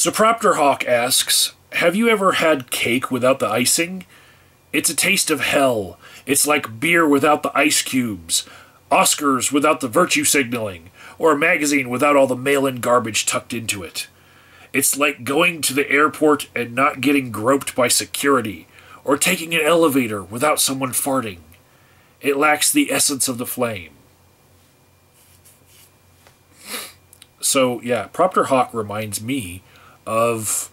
So Propter Hawk asks, have you ever had cake without the icing? It's a taste of hell. It's like beer without the ice cubes, Oscars without the virtue signaling, or a magazine without all the mail-in garbage tucked into it. It's like going to the airport and not getting groped by security, or taking an elevator without someone farting. It lacks the essence of the flame. So, yeah, Propter Hawk reminds me of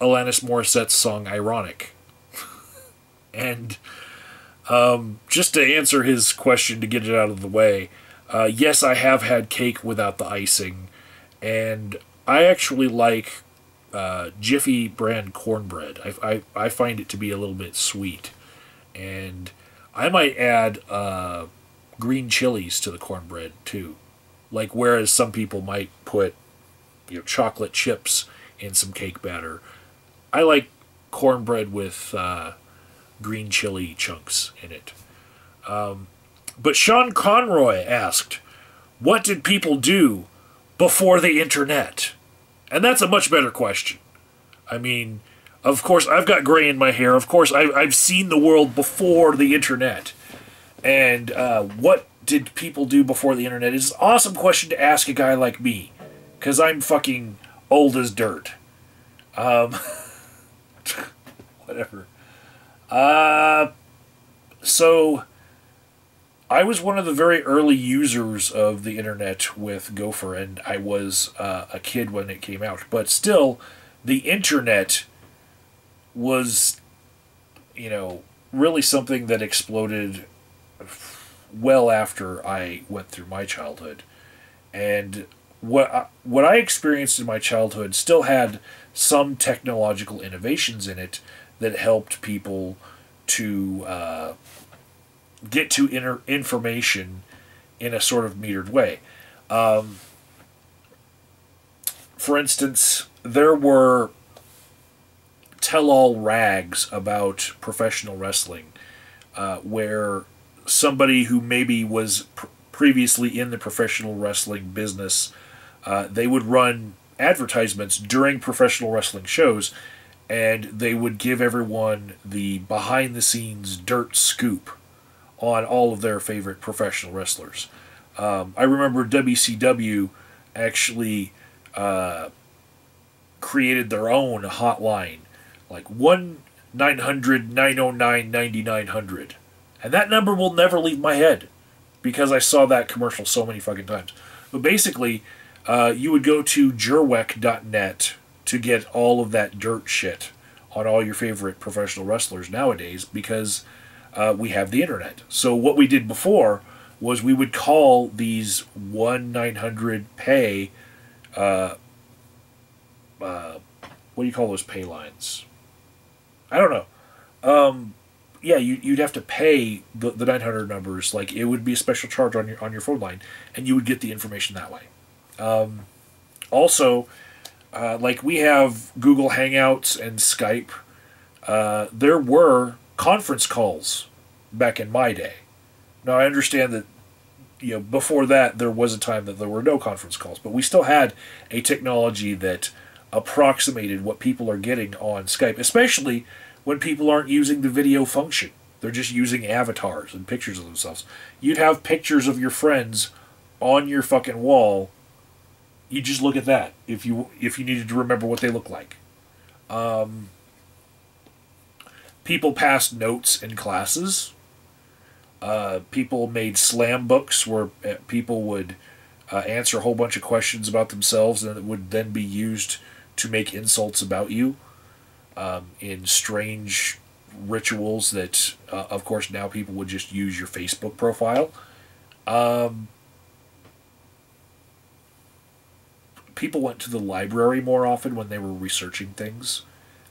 Alanis Morissette's song Ironic. And just to answer his question, to get it out of the way, yes, I have had cake without the icing, and I actually like Jiffy brand cornbread. I find it to be a little bit sweet, and I might add green chilies to the cornbread too. Like, whereas some people might put, chocolate chips in some cake batter, I like cornbread with green chili chunks in it. But Sean Conroy asked, what did people do before the internet? And that's a much better question. I mean, of course, I've got gray in my hair. Of course, I've seen the world before the internet. And what did people do before the internet is an awesome question to ask a guy like me, because I'm fucking old as dirt. Whatever. So I was one of the very early users of the internet with Gopher, and I was a kid when it came out. But still, the internet was, really something that exploded well after I went through my childhood. And what I experienced in my childhood still had some technological innovations in it that helped people to get to information in a sort of metered way. For instance, there were tell-all rags about professional wrestling, where somebody who maybe was previously in the professional wrestling business, they would run advertisements during professional wrestling shows, and they would give everyone the behind-the-scenes dirt scoop on all of their favorite professional wrestlers. I remember WCW actually created their own hotline, like 1-900-909-9900. And that number will never leave my head, because I saw that commercial so many fucking times. But basically, you would go to jerwec.net to get all of that dirt shit on all your favorite professional wrestlers nowadays, because we have the internet. So what we did before was we would call these 1-900-PAY, what do you call those pay lines? I don't know. Yeah, you'd have to pay the 900 numbers. Like, it would be a special charge on your phone line, and you would get the information that way. Also, like, we have Google Hangouts and Skype. There were conference calls back in my day. Now, I understand that, before that, there was a time that there were no conference calls, but we still had a technology that approximated what people are getting on Skype, especially when people aren't using the video function. They're just using avatars and pictures of themselves. You'd have pictures of your friends on your fucking wall. You just look at that if you needed to remember what they look like. People passed notes in classes. People made slam books where people would answer a whole bunch of questions about themselves, and it would then be used to make insults about you in strange rituals that, of course, now people would just use your Facebook profile. People went to the library more often when they were researching things.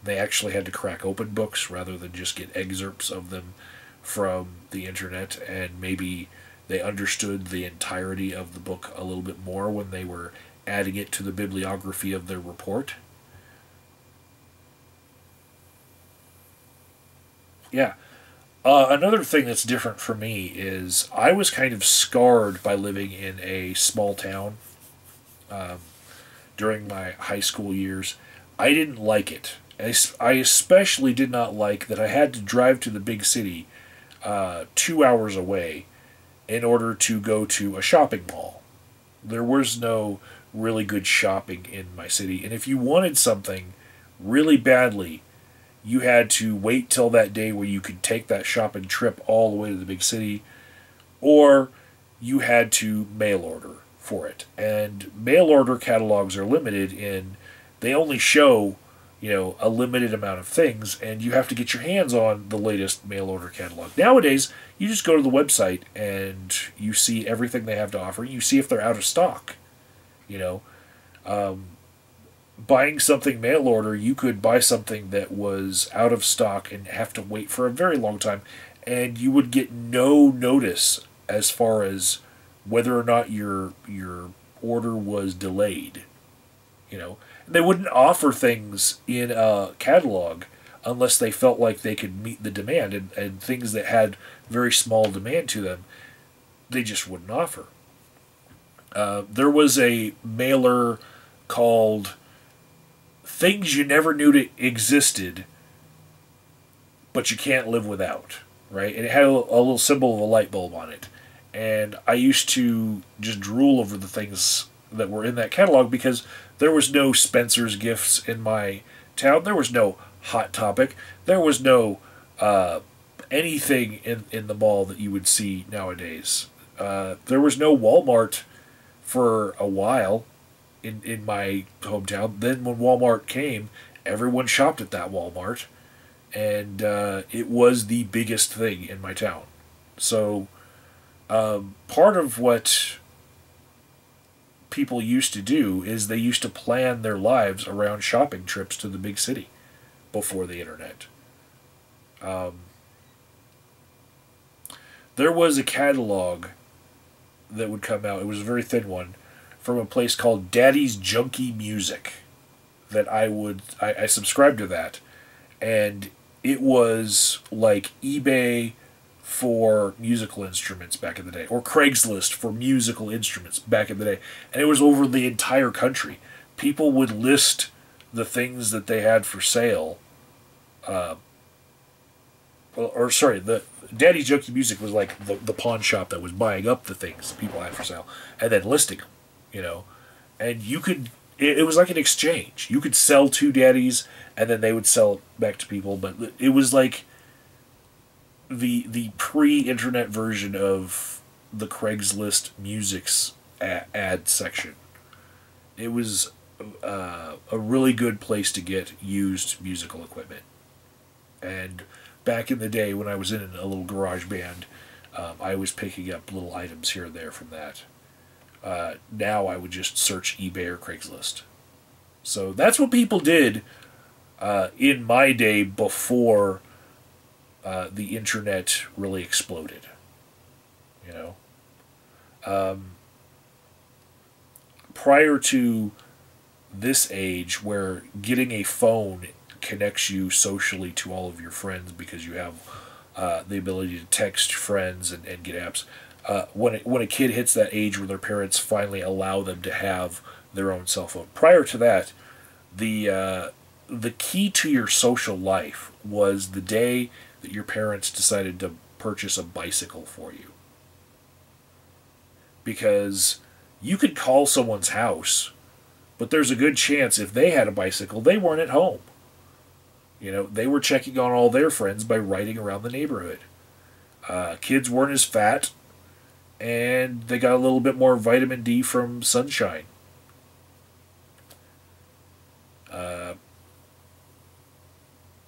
They actually had to crack open books rather than just get excerpts of them from the internet, and maybe they understood the entirety of the book a little bit more when they were adding it to the bibliography of their report. Yeah. Another thing that's different for me is I was kind of scarred by living in a small town during my high school years. I didn't like it. I especially did not like that I had to drive to the big city 2 hours away in order to go to a shopping mall. There was no really good shopping in my city. And if you wanted something really badly, you had to wait till that day where you could take that shopping trip all the way to the big city, or you had to mail order for it. And mail order catalogs are limited in they only show, a limited amount of things, and you have to get your hands on the latest mail order catalog. Nowadays, you just go to the website and you see everything they have to offer. You see if they're out of stock. Buying something mail order, you could buy something that was out of stock and have to wait for a very long time, and you would get no notice as far as whether or not your order was delayed. They wouldn't offer things in a catalog unless they felt like they could meet the demand, and things that had very small demand to them, they just wouldn't offer. There was a mailer called Things You Never Knew Existed, but You Can't Live Without, right? And it had a little symbol of a light bulb on it. And I used to just drool over the things that were in that catalog because there was no Spencer's Gifts in my town. There was no Hot Topic. There was no anything in the mall that you would see nowadays. There was no Walmart for a while in my hometown. Then when Walmart came, everyone shopped at that Walmart, and it was the biggest thing in my town. So part of what people used to do is they used to plan their lives around shopping trips to the big city before the internet. There was a catalog that would come out. It was a very thin one from a place called Daddy's Junkie Music that I subscribed to that, and it was like eBay for musical instruments back in the day, or Craigslist for musical instruments back in the day, and it was over the entire country. People would list the things that they had for sale, the Daddy's Junkie Music was like the pawn shop that was buying up the things people had for sale and then listing them, and you could. It was like an exchange. You could sell to daddies, and then they would sell it back to people. But it was like the pre-internet version of the Craigslist music's ad section. It was a really good place to get used musical equipment. And back in the day when I was in a little garage band, I was picking up little items here and there from that. Now I would just search eBay or Craigslist. So that's what people did in my day before the internet really exploded. Prior to this age where getting a phone connects you socially to all of your friends because you have the ability to text friends and get apps. When a kid hits that age where their parents finally allow them to have their own cell phone. Prior to that, the key to your social life was the day that your parents decided to purchase a bicycle for you. Because you could call someone's house, but there's a good chance if they had a bicycle, they weren't at home. They were checking on all their friends by riding around the neighborhood. Kids weren't as fat, and they got a little bit more vitamin D from sunshine.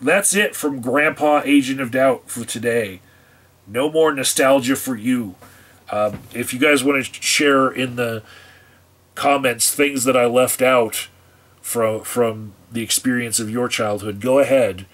That's it from Grandpa Agent of Doubt for today. No more nostalgia for you. If you guys want to share in the comments things that I left out from the experience of your childhood, go ahead.